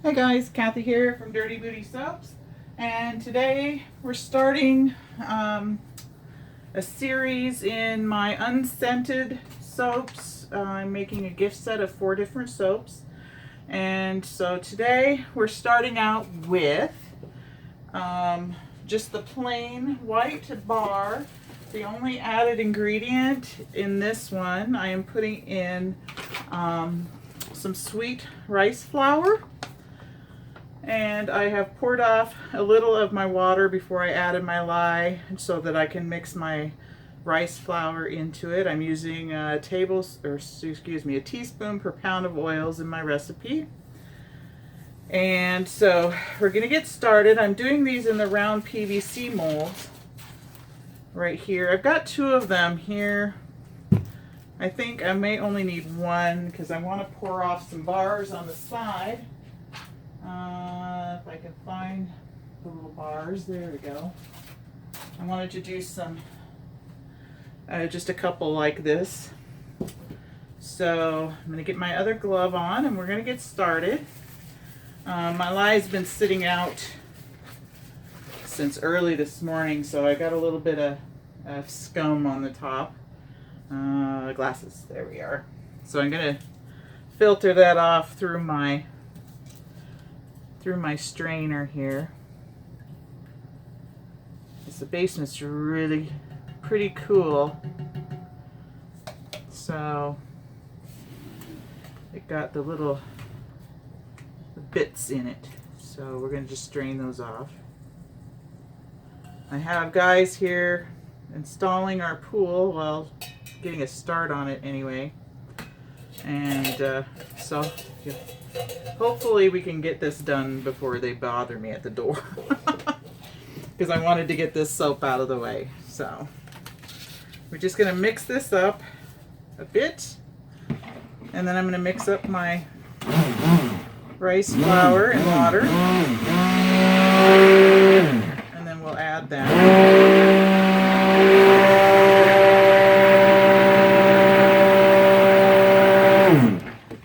Hi guys, Kathy here from Dirty Booty Soaps, and today we're starting a series in my unscented soaps. I'm making a gift set of 4 different soaps, and so today we're starting out with just the plain white bar. The only added ingredient in this one, I am putting in some sweet rice flour. And I have poured off a little of my water before I added my lye so that I can mix my rice flour into it. I'm using a teaspoon per pound of oils in my recipe. And so we're going to get started. I'm doing these in the round PVC molds right here. I've got 2 of them here. I think I may only need 1 because I want to pour off some bars on the side. If I can find the little bars, there we go. I wanted to do some, just a couple like this. So I'm going to get my other glove on and we're going to get started. My lye's been sitting out since early this morning, so I got a little bit of scum on the top. Glasses, there we are. So I'm going to filter that off through my strainer here. The basement's really pretty cool. So it got the little bits in it. So we're going to just drain those off. I have guys here installing our pool, well, getting a start on it anyway. And so yeah, hopefully we can get this done before they bother me at the door. Because I wanted to get this soap out of the way. So we're just going to mix this up a bit. And then I'm going to mix up my rice flour and water. And then we'll add that.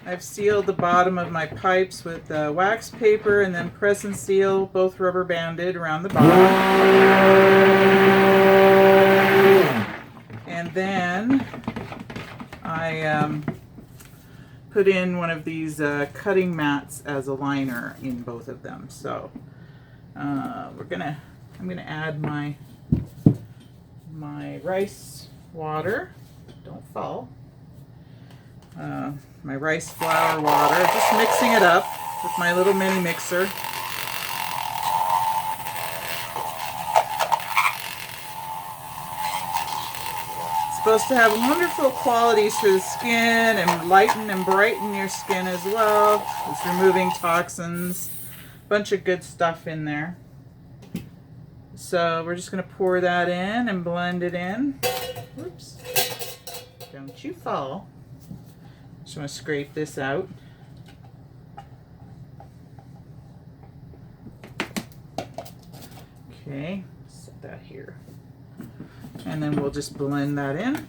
I've sealed the bottom of my pipes with wax paper and then press and seal, both rubber banded around the bottom. And then I put in one of these cutting mats as a liner in both of them. So I'm gonna add my rice water. Don't fall. My rice flour water, just mixing it up with my little mini mixer. It's supposed to have wonderful qualities for the skin and lighten and brighten your skin as well. It's removing toxins, bunch of good stuff in there. So we're just going to pour that in and blend it in. Whoops, don't you fall. Just want to scrape this out. Okay, set that here. And then we'll just blend that in.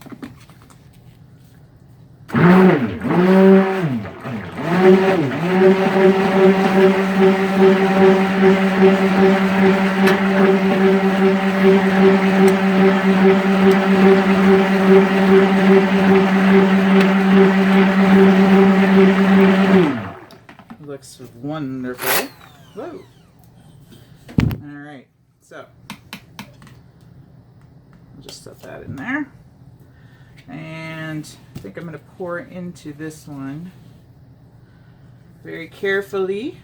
Looks wonderful. Whoa. All right, so I'll just set that in there. And I think I'm going to pour into this one very carefully.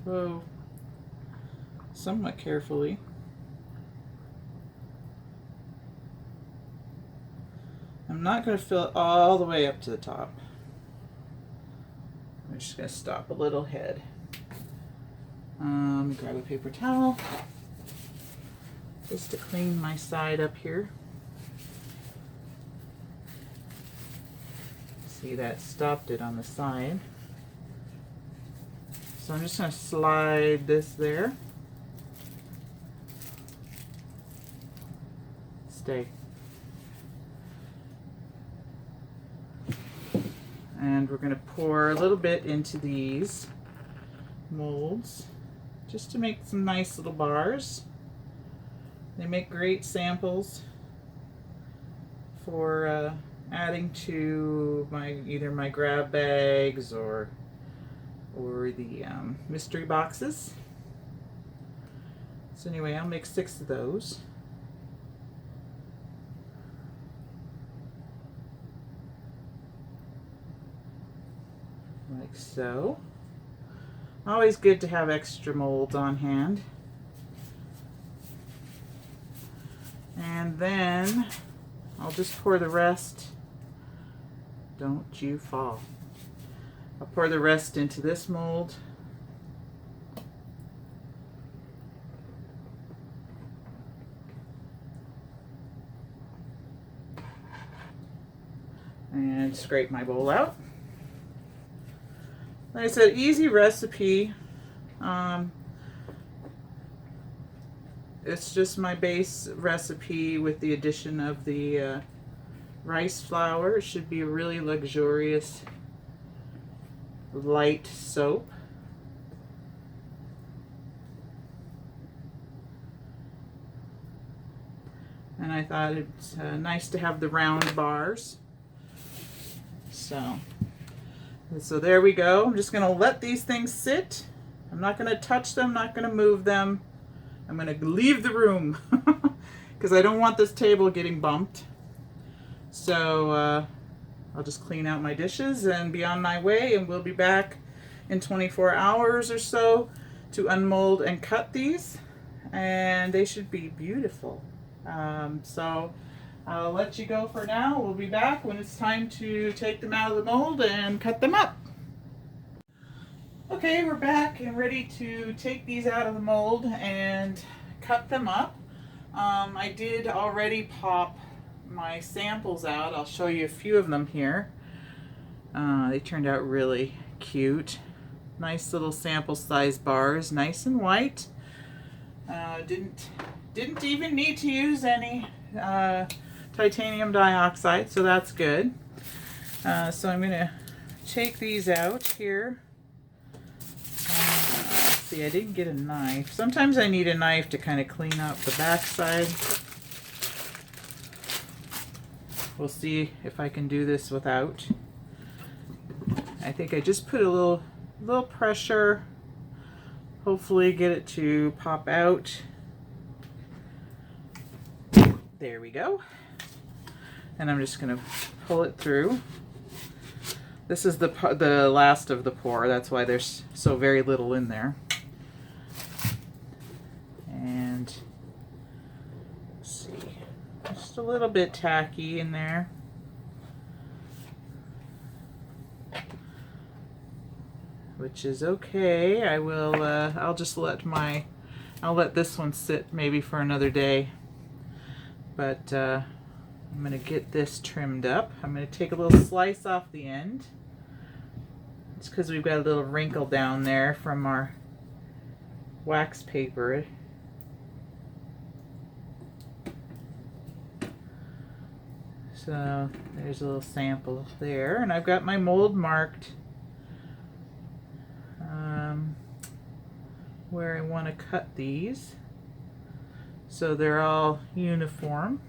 Whoa. Somewhat carefully. I'm not going to fill it all the way up to the top. I'm just going to stop a little head. Grab a paper towel just to clean my side up here. See, that stopped it on the side. So I'm just going to slide this there. Stay. And we're going to pour a little bit into these molds just to make some nice little bars. They make great samples for adding to either my grab bags or the mystery boxes. So anyway, I'll make 6 of those. Like so. Always good to have extra molds on hand. And then I'll just pour the rest. Don't you fall. I'll pour the rest into this mold. And scrape my bowl out. Like I said, easy recipe. It's just my base recipe with the addition of the rice flour. It should be a really luxurious, light soap. And I thought it's nice to have the round bars. So there we go. I'm just going to let these things sit. I'm not going to touch them, not going to move them. I'm going to leave the room because I don't want this table getting bumped. So I'll just clean out my dishes and be on my way, and we'll be back in 24 hours or so to unmold and cut these, and they should be beautiful. So I'll let you go for now. We'll be back when it's time to take them out of the mold and cut them up. Okay, we're back and ready to take these out of the mold and cut them up. I did already pop my samples out. I'll show you a few of them here. They turned out really cute. Nice little sample size bars, nice and white. Didn't even need to use any titanium dioxide, so that's good. So I'm going to take these out here. Let's see, I didn't get a knife. Sometimes I need a knife to kind of clean up the backside. We'll see if I can do this without. I think I just put a little pressure, hopefully get it to pop out. There we go. And I'm just going to pull it through. This is the last of the pour. That's why there's so very little in there. And let's see, just a little bit tacky in there. Which is okay. I'll just I'll let this one sit maybe for another day. But I'm going to get this trimmed up. I'm going to take a little slice off the end. It's because we've got a little wrinkle down there from our wax paper. So there's a little sample there. And I've got my mold marked where I want to cut these. So they're all uniform.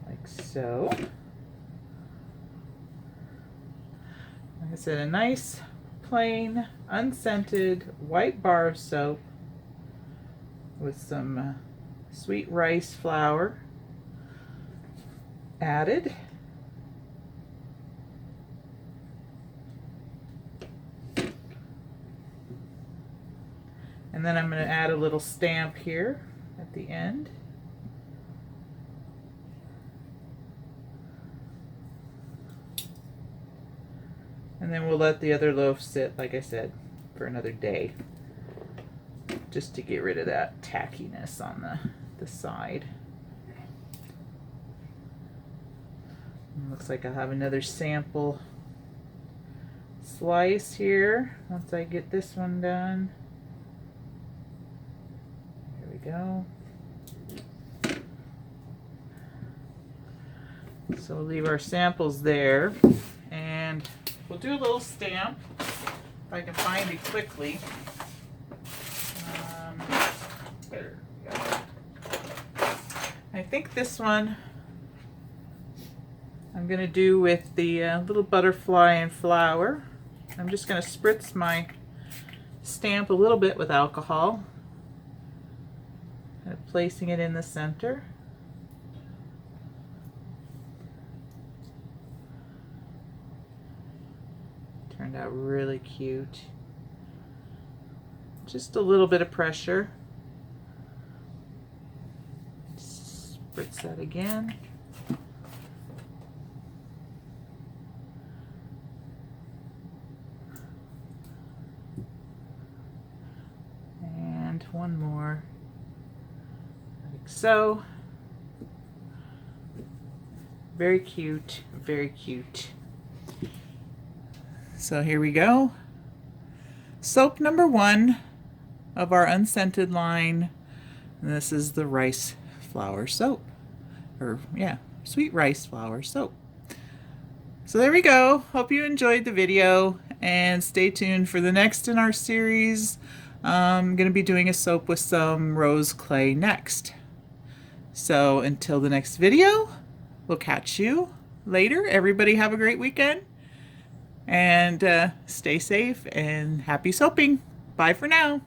Like so. Like I said, a nice, plain, unscented white bar of soap with some sweet rice flour added. And then I'm going to add a little stamp here at the end. And then we'll let the other loaf sit, like I said, for another day. Just to get rid of that tackiness on the side. And looks like I'll have another sample slice here once I get this one done. Go. So we'll leave our samples there, and we'll do a little stamp if I can find it quickly. There we go. I think this one I'm going to do with the little butterfly and flower. I'm just going to spritz my stamp a little bit with alcohol, kind of placing it in the center. Turned out really cute. Just a little bit of pressure. Spritz that again. And one more, like so. Very cute, very cute. So here we go. Soap number 1 of our unscented line. And this is the rice flower soap. Or yeah, sweet rice flower soap. So there we go. Hope you enjoyed the video, and stay tuned for the next in our series. I'm going to be doing a soap with some rose clay next. So until the next video, we'll catch you later. Everybody have a great weekend. And stay safe and happy soaping. Bye for now.